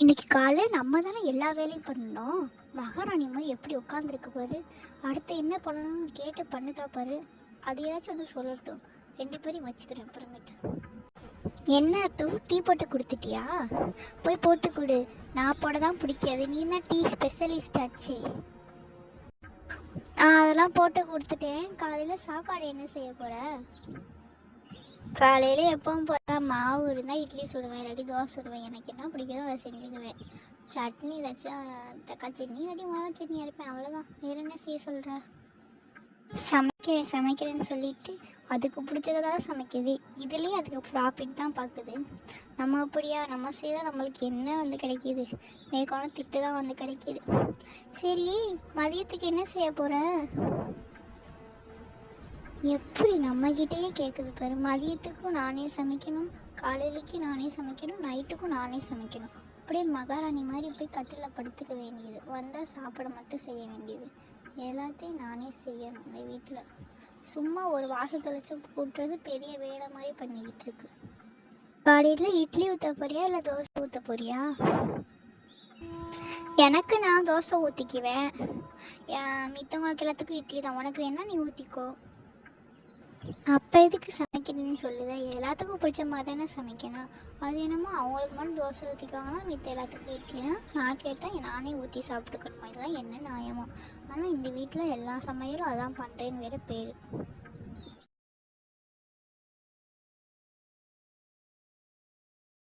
இன்னைக்கு காலைல நம்ம தானே எல்லா வேலையும் பண்ணணும். மகாராணி மாதிரி எப்படி உட்காந்துருக்கு பாரு. அடுத்து என்ன பண்ணணும்னு கேட்டு பண்ணுதா பாரு. அதையாச்சும் வந்து சொல்லட்டும். 2 பேரையும் வச்சுக்கிறேன் அப்புறமேட்டு. என்ன டீ போட்டு கொடுத்துட்டியா? போய் போட்டு கொடு. நான் போட தான் பிடிக்காது, நீ தான் டீ ஸ்பெஷலிஸ்ட் ஆச்சு. அதெல்லாம் போட்டு கொடுத்துட்டேன். காலையில் சாப்பாடு என்ன செய்ய போகிற? காலையில் எப்பவும் போட்டா மாவு இருந்தால் இட்லி சுடுவேன், இல்லாட்டி தோசை சுடுவேன். எனக்கு என்ன பிடிக்குதோ அதை செஞ்சுக்குவேன். சட்னி ஏதாச்சும் தக்காளி சட்னி இல்லாட்டி மிளகா சட்னி அரைப்பேன், அவ்வளோதான். வேறு என்ன செய்ய சொல்கிற? சமைக்கிறேன்னு சொல்லிட்டு அதுக்கு பிடிச்சதை தான் சமைக்குது. இதுலேயும் அதுக்கு ப்ராஃபிட் தான் பார்க்குது. நம்ம அப்படியா? நம்ம செய்தால் நம்மளுக்கு என்ன வந்து கிடைக்கிது? மேற்கொண்டு திட்டு தான் வந்து கிடைக்கிது. சரி, மதியத்துக்கு என்ன செய்ய போகிற? எப்படி நம்மக்கிட்டேயே கேட்குது பாரு. மதியத்துக்கும் நானே சமைக்கணும், காலையிலைக்கு நானே சமைக்கணும், நைட்டுக்கும் நானே சமைக்கணும். அப்படியே மகாராணி மாதிரி போய் கட்டில் படுத்துக்க வேண்டியது, வந்தால் சாப்பிட மட்டும் செய்ய வேண்டியது. எல்லாத்தையும் நானே செய்யணும் இந்த வீட்டில். சும்மா ஒரு வாசத்தொலைச்சும் கூட்டுறது பெரிய வேலை மாதிரி பண்ணிக்கிட்டு இருக்கு. காலையில் இட்லி ஊற்ற போறியா இல்லை தோசை ஊற்ற போறியா? எனக்கு நான் தோசை ஊற்றிக்குவேன். மித்தவங்களுக்கு எல்லாத்துக்கும் இட்லி தான். உனக்கு வேணா நீ ஊற்றிக்கோ. அப்போ எதுக்கு சமைக்கிறேன்னு சொல்லுதா? எல்லாத்துக்கும் பிடிச்ச மாதிரி தானே சமைக்கணும். அது என்னமோ அவங்களுக்கு மட்டும் தோசை ஊற்றிக்காங்கன்னா மித்த எல்லாத்துக்கும் இட்லினா நான் கேட்டால் நானே ஊற்றி சாப்பிட்டுக்கணுமா? இதெல்லாம் என்ன நியாயமோ? ஆனால் இந்த வீட்டில் எல்லா சமையலும் அதான் பண்ணுறேன்னு வேறு பேர்.